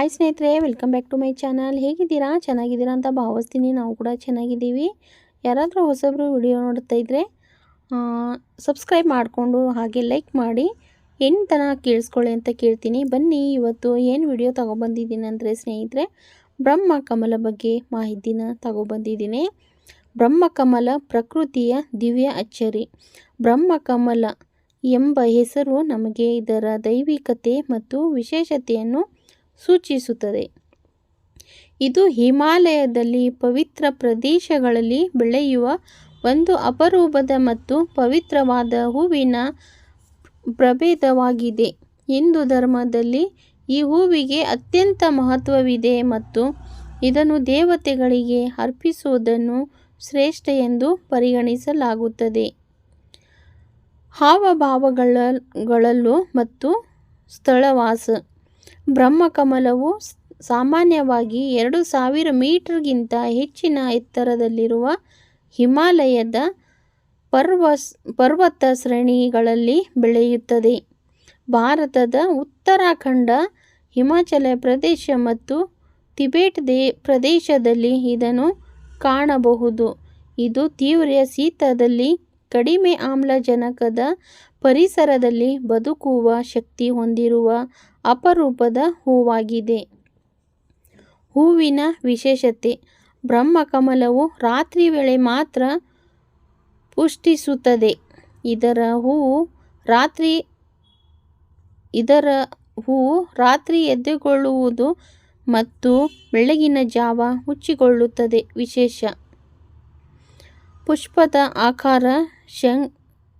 Hi ಸ್ನೇಹಿತರೆ, welcome back to my channel. ಹೇಗಿದ್ದೀರಾ? ಚೆನ್ನಾಗಿದ್ದೀರಾ ಅಂತ ಭಾವಿಸ್ತೀನಿ. ನಾವು ಕೂಡ ಚೆನ್ನಾಗಿದ್ದೀವಿ. ಯಾರಾದರೂ ಹೊಸಬ್ರು ವಿಡಿಯೋ ನೋಡ್ತಾ ಇದ್ದರೆ ಸಬ್ಸ್ಕ್ರೈಬ್ ಮಾಡಿಕೊಂಡು ಹಾಗೆ ಲೈಕ್ ಮಾಡಿ ಏನು ತನಕ ಕೇಳಿಸ್ಕೊಳ್ಳಿ ಅಂತ ಕೇಳ್ತೀನಿ. ಬನ್ನಿ, ಇವತ್ತು ಏನು ವಿಡಿಯೋ ತಗೊಬಂದಿದ್ದೀನಿ ಅಂದರೆ ಸ್ನೇಹಿತರೆ, ಬ್ರಹ್ಮಕಮಲ ಬಗ್ಗೆ ಮಾಹಿತಿನ ತಗೊಬಂದಿದ್ದೀನಿ. ಬ್ರಹ್ಮಕಮಲ ಪ್ರಕೃತಿಯ ದಿವ್ಯ ಅಚ್ಚರಿ. ಬ್ರಹ್ಮಕಮಲ ಎಂಬ ಹೆಸರು ನಮಗೆ ಇದರ ದೈವಿಕತೆ ಮತ್ತು ವಿಶೇಷತೆಯನ್ನು ಸೂಚಿಸುತ್ತದೆ. ಇದು ಹಿಮಾಲಯದಲ್ಲಿ ಪವಿತ್ರ ಪ್ರದೇಶಗಳಲ್ಲಿ ಬೆಳೆಯುವ ಒಂದು ಅಪರೂಪದ ಮತ್ತು ಪವಿತ್ರವಾದ ಹೂವಿನ ಪ್ರಭೇದವಾಗಿದೆ. ಹಿಂದೂ ಧರ್ಮದಲ್ಲಿ ಈ ಹೂವಿಗೆ ಅತ್ಯಂತ ಮಹತ್ವವಿದೆ ಮತ್ತು ಇದನ್ನು ದೇವತೆಗಳಿಗೆ ಅರ್ಪಿಸುವುದನ್ನು ಶ್ರೇಷ್ಠ ಎಂದು ಪರಿಗಣಿಸಲಾಗುತ್ತದೆ. ಹಾವಭಾವಗಳಲ್ಲೂ ಮತ್ತು ಸ್ಥಳವಾಸ. ಬ್ರಹ್ಮಕಮಲವು ಸಾಮಾನ್ಯವಾಗಿ 2000 ಮೀಟರ್ಗಿಂತ ಹೆಚ್ಚಿನ ಎತ್ತರದಲ್ಲಿರುವ ಹಿಮಾಲಯದ ಪರ್ವತ ಶ್ರೇಣಿಗಳಲ್ಲಿ ಬೆಳೆಯುತ್ತದೆ. ಭಾರತದ ಉತ್ತರಾಖಂಡ, ಹಿಮಾಚಲ ಪ್ರದೇಶ ಮತ್ತು ಟಿಬೆಟ್ ಪ್ರದೇಶದಲ್ಲಿ ಇದನ್ನು ಕಾಣಬಹುದು. ಇದು ತೀವ್ರ ಶೀತದಲ್ಲಿ ಕಡಿಮೆ ಆಮ್ಲಜನಕದ ಪರಿಸರದಲ್ಲಿ ಬದುಕುವ ಶಕ್ತಿ ಹೊಂದಿರುವ ಅಪರೂಪದ ಹೂವಾಗಿದೆ. ಹೂವಿನ ವಿಶೇಷತೆ. ಬ್ರಹ್ಮಕಮಲವು ರಾತ್ರಿ ವೇಳೆ ಮಾತ್ರ ಪುಷ್ಪಿಸುತ್ತದೆ. ಇದರ ಹೂವು ರಾತ್ರಿ ಎದೆಗೊಳ್ಳುವುದು ಮತ್ತು ಬೆಳಗಿನ ಜಾವ ಮುಚ್ಚಿಕೊಳ್ಳುತ್ತದೆ. ವಿಶೇಷ. ಪುಷ್ಪದ ಆಕಾರ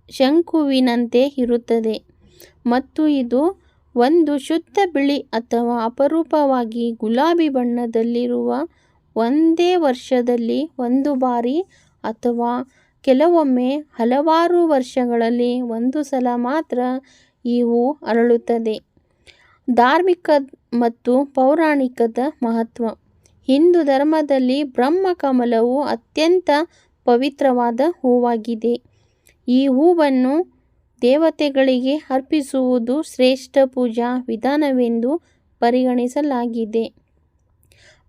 ಶಂಕುವಿನಂತೆ ಇರುತ್ತದೆ ಮತ್ತು ಇದು ಒಂದು ಶುದ್ಧ ಬಿಳಿ ಅಥವಾ ಅಪರೂಪವಾಗಿ ಗುಲಾಬಿ ಬಣ್ಣದಲ್ಲಿರುವ ಒಂದೇ ವರ್ಷದಲ್ಲಿ ಒಂದು ಬಾರಿ ಅಥವಾ ಕೆಲವೊಮ್ಮೆ ಹಲವಾರು ವರ್ಷಗಳಲ್ಲಿ ಒಂದು ಸಲ ಮಾತ್ರ ಈ ಹೂವು ಅರಳುತ್ತದೆ. ಧಾರ್ಮಿಕ ಮತ್ತು ಪೌರಾಣಿಕದ ಮಹತ್ವ. ಹಿಂದೂ ಧರ್ಮದಲ್ಲಿ ಬ್ರಹ್ಮಕಮಲವು ಅತ್ಯಂತ ಪವಿತ್ರವಾದ ಹೂವಾಗಿದೆ. ಈ ಹೂವನ್ನು ದೇವತೆಗಳಿಗೆ ಅರ್ಪಿಸುವುದು ಶ್ರೇಷ್ಠ ಪೂಜಾ ವಿಧಾನವೆಂದು ಪರಿಗಣಿಸಲಾಗಿದೆ.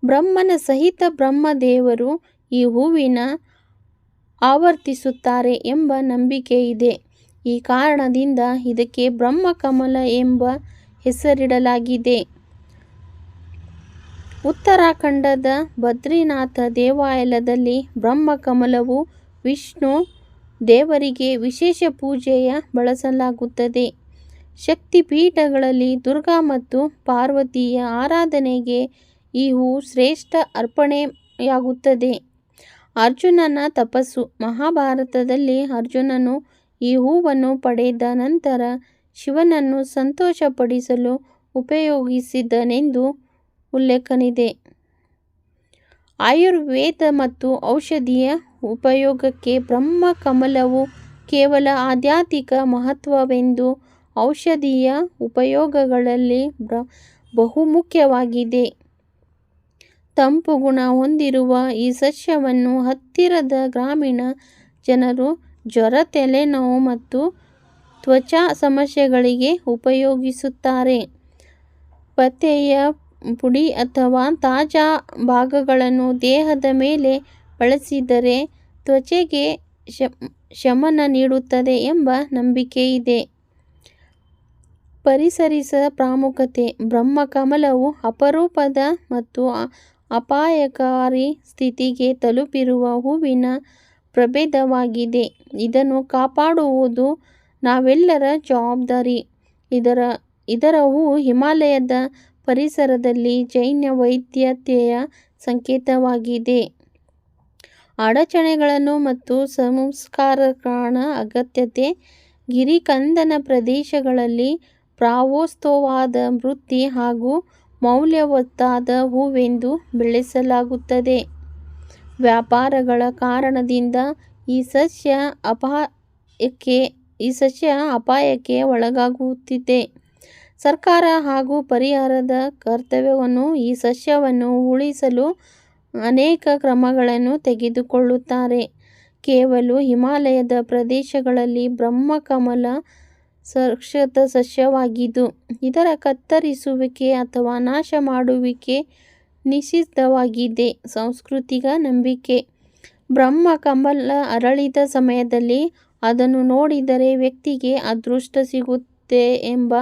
ಬ್ರಹ್ಮನ ಸಹಿತ ಬ್ರಹ್ಮದೇವರು ಈ ಹೂವಿನ ಆವರ್ತಿಸುತ್ತಾರೆ ಎಂಬ ನಂಬಿಕೆ ಇದೆ. ಈ ಕಾರಣದಿಂದ ಇದಕ್ಕೆ ಬ್ರಹ್ಮಕಮಲ ಎಂಬ ಹೆಸರಿಡಲಾಗಿದೆ. ಉತ್ತರಾಖಂಡದ ಬದ್ರಿನಾಥ ದೇವಾಲಯದಲ್ಲಿ ಬ್ರಹ್ಮಕಮಲವು ವಿಷ್ಣು ದೇವರಿಗೆ ವಿಶೇಷ ಪೂಜೆಯ ಬಳಸಲಾಗುತ್ತದೆ. ಶಕ್ತಿಪೀಠಗಳಲ್ಲಿ ದುರ್ಗಾ ಮತ್ತು ಪಾರ್ವತಿಯ ಆರಾಧನೆಗೆ ಈ ಹೂವು ಶ್ರೇಷ್ಠ ಅರ್ಪಣೆಯಾಗುತ್ತದೆ. ಅರ್ಜುನನ ತಪಸ್ಸು. ಮಹಾಭಾರತದಲ್ಲಿ ಅರ್ಜುನನು ಈ ಹೂವನ್ನು ಪಡೆದ ನಂತರ ಶಿವನನ್ನು ಸಂತೋಷಪಡಿಸಲು ಉಪಯೋಗಿಸಿದನೆಂದು ಉಲ್ಲೇಖವಿದೆ. ಆಯುರ್ವೇದ ಮತ್ತು ಔಷಧೀಯ ಉಪಯೋಗಕ್ಕೆ ಬ್ರಹ್ಮಕಮಲವು ಕೇವಲ ಆಧ್ಯಾತ್ಮಿಕ ಮಹತ್ವವೆಂದು ಔಷಧೀಯ ಉಪಯೋಗಗಳಲ್ಲಿ ಬಹುಮುಖ್ಯವಾಗಿದೆ. ತಂಪು ಗುಣ ಹೊಂದಿರುವ ಈ ಸಸ್ಯವನ್ನು ಹತ್ತಿರದ ಗ್ರಾಮೀಣ ಜನರು ಜ್ವರ, ತಲೆನೋವು ಮತ್ತು ತ್ವಚಾ ಸಮಸ್ಯೆಗಳಿಗೆ ಉಪಯೋಗಿಸುತ್ತಾರೆ. ಪತ್ತೆಯ ಪುಡಿ ಅಥವಾ ತಾಜಾ ಭಾಗಗಳನ್ನು ದೇಹದ ಮೇಲೆ ಬಳಸಿದರೆ ತ್ವಚೆಗೆ ಶಮನ ನೀಡುತ್ತದೆ ಎಂಬ ನಂಬಿಕೆ ಇದೆ. ಪರಿಸರದ ಪ್ರಾಮುಖ್ಯತೆ. ಬ್ರಹ್ಮಕಮಲವು ಅಪರೂಪದ ಮತ್ತು ಅಪಾಯಕಾರಿ ಸ್ಥಿತಿಗೆ ತಲುಪಿರುವ ಹೂವಿನ ಪ್ರಭೇದವಾಗಿದೆ. ಇದನ್ನು ಕಾಪಾಡುವುದು ನಾವೆಲ್ಲರ ಜವಾಬ್ದಾರಿ. ಇದರ ಹೂವು ಹಿಮಾಲಯದ ಪರಿಸರದಲ್ಲಿ ಜೈನ ವೈವಿಧ್ಯತೆಯ ಸಂಕೇತವಾಗಿದೆ. ಅಡಚಣೆಗಳು ಮತ್ತು ಸಂಸ್ಕರಣ ಅಗತ್ಯತೆ. ಗಿರಿಕಂದನ ಪ್ರದೇಶಗಳಲ್ಲಿ ಪ್ರಾವೋತ್ಸವವಾದ ವೃತ್ತಿ ಹಾಗೂ ಮೌಲ್ಯವತ್ತಾದ ಹೂವೆಂದು ಬೆಳೆಸಲಾಗುತ್ತದೆ. ವ್ಯಾಪಾರಗಳ ಕಾರಣದಿಂದ ಈ ಸಸ್ಯ ಅಪಾಯಕ್ಕೆ ಒಳಗಾಗುತ್ತಿದೆ. ಸರ್ಕಾರ ಹಾಗೂ ಪರಿಸರದ ಕರ್ತವ್ಯವನ್ನು ಈ ಸಸ್ಯವನ್ನು ಉಳಿಸಲು ಅನೇಕ ಕ್ರಮಗಳನ್ನು ತೆಗೆದುಕೊಳ್ಳುತ್ತಾರೆ. ಕೇವಲ ಹಿಮಾಲಯದ ಪ್ರದೇಶಗಳಲ್ಲಿ ಬ್ರಹ್ಮಕಮಲ ಸುರಕ್ಷಿತ ಸಸ್ಯವಾಗಿದ್ದು ಇದರ ಕತ್ತರಿಸುವಿಕೆ ಅಥವಾ ನಾಶ ಮಾಡುವಿಕೆ ನಿಷಿದ್ಧವಾಗಿದೆ. ಸಾಂಸ್ಕೃತಿಕ ನಂಬಿಕೆ. ಬ್ರಹ್ಮ ಕಮಲ ಅರಳಿದ ಸಮಯದಲ್ಲಿ ಅದನ್ನು ನೋಡಿದರೆ ವ್ಯಕ್ತಿಗೆ ಅದೃಷ್ಟ ಸಿಗುತ್ತೆ ಎಂಬ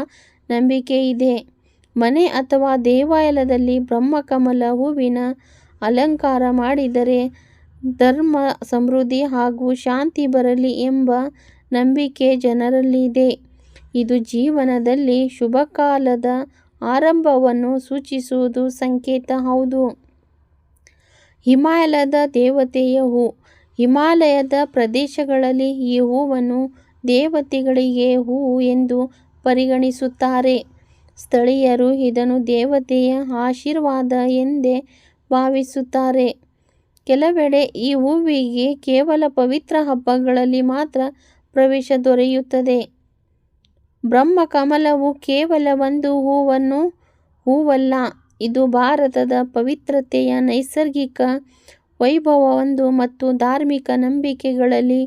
ನಂಬಿಕೆ ಇದೆ. ಮನೆ ಅಥವಾ ದೇವಾಲಯದಲ್ಲಿ ಬ್ರಹ್ಮಕಮಲ ಹೂವಿನ ಅಲಂಕಾರ ಮಾಡಿದರೆ ಧರ್ಮ, ಸಮೃದ್ಧಿ ಹಾಗೂ ಶಾಂತಿ ಬರಲಿ ಎಂಬ ನಂಬಿಕೆ ಜನರಲ್ಲಿದೆ. ಇದು ಜೀವನದಲ್ಲಿ ಶುಭಕಾಲದ ಆರಂಭವನ್ನು ಸೂಚಿಸುವುದು ಸಂಕೇತ ಹೌದು. ಹಿಮಾಲಯದ ದೇವತೆಯ ಹೂ. ಹಿಮಾಲಯದ ಪ್ರದೇಶಗಳಲ್ಲಿ ಈ ಹೂವನ್ನು ದೇವತೆಗಳಿಗೆ ಹೂವು ಎಂದು ಪರಿಗಣಿಸುತ್ತಾರೆ. ಸ್ಥಳೀಯರು ಇದನ್ನು ದೇವತೆಯ ಆಶೀರ್ವಾದ ಎಂದೇ ಭಾವಿಸುತ್ತಾರೆ. ಕೆಲವೆಡೆ ಈ ಹೂವಿಗೆ ಕೇವಲ ಪವಿತ್ರ ಹಬ್ಬಗಳಲ್ಲಿ ಮಾತ್ರ ಪ್ರವೇಶ ದೊರೆಯುತ್ತದೆ. ಬ್ರಹ್ಮಕಮಲವು ಕೇವಲ ಒಂದು ಹೂವಲ್ಲ, ಇದು ಭಾರತದ ಪವಿತ್ರತೆಯ, ನೈಸರ್ಗಿಕ ವೈಭವವೊಂದು ಮತ್ತು ಧಾರ್ಮಿಕ ನಂಬಿಕೆಗಳಲ್ಲಿ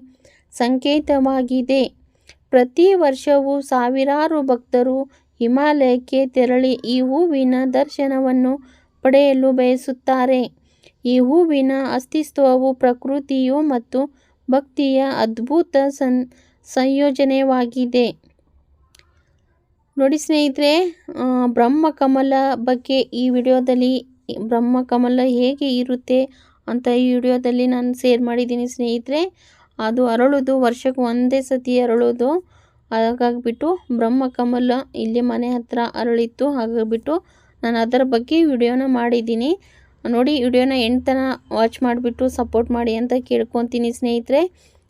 ಸಂಕೇತವಾಗಿದೆ. ಪ್ರತಿ ವರ್ಷವೂ ಸಾವಿರಾರು ಭಕ್ತರು ಹಿಮಾಲಯಕ್ಕೆ ತೆರಳಿ ಈ ಹೂವಿನ ದರ್ಶನವನ್ನು ಪಡೆಯಲು ಬಯಸುತ್ತಾರೆ. ಈ ಹೂವಿನ ಅಸ್ತಿತ್ವವು ಪ್ರಕೃತಿಯು ಮತ್ತು ಭಕ್ತಿಯ ಅದ್ಭುತ ಸಂಯೋಜನೆಯಾಗಿದೆ. ನೋಡಿ ಸ್ನೇಹಿತರೆ, ಬ್ರಹ್ಮಕಮಲ ಬಗ್ಗೆ ಈ ವಿಡಿಯೋದಲ್ಲಿ ಬ್ರಹ್ಮಕಮಲ ಹೇಗೆ ಇರುತ್ತೆ ಅಂತ ಈ ವಿಡಿಯೋದಲ್ಲಿ ನಾನು ಶೇರ್ ಮಾಡಿದ್ದೀನಿ ಸ್ನೇಹಿತರೆ. ಅದು ಅರಳೋದು ವರ್ಷಕ್ಕೆ ಒಂದೇ ಸತಿ ಅರಳೋದು. ಹಾಗಾಗಿಬಿಟ್ಟು ಬ್ರಹ್ಮಕಮಲ ಇಲ್ಲಿ ಮನೆ ಹತ್ರ ಅರಳಿತ್ತು. ಹಾಗಾಗಿಬಿಟ್ಟು ನಾನು ಅದರ ಬಗ್ಗೆ ವಿಡಿಯೋನ ಮಾಡಿದ್ದೀನಿ. ನೋಡಿ, ವಿಡಿಯೋನ ಎಂಡ್ ತನಕ ವಾಚ್ ಮಾಡಿಬಿಟ್ಟು ಸಪೋರ್ಟ್ ಮಾಡಿ ಅಂತ ಕೇಳ್ಕೊತೀನಿ ಸ್ನೇಹಿತರೆ.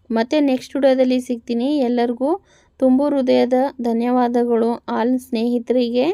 ಮತ್ತು ನೆಕ್ಸ್ಟ್ ವಿಡಿಯೋದಲ್ಲಿ ಸಿಗ್ತೀನಿ. ಎಲ್ಲರಿಗೂ ತುಂಬ ಹೃದಯದ ಧನ್ಯವಾದಗಳು ಆಲ್ ಸ್ನೇಹಿತರಿಗೆ.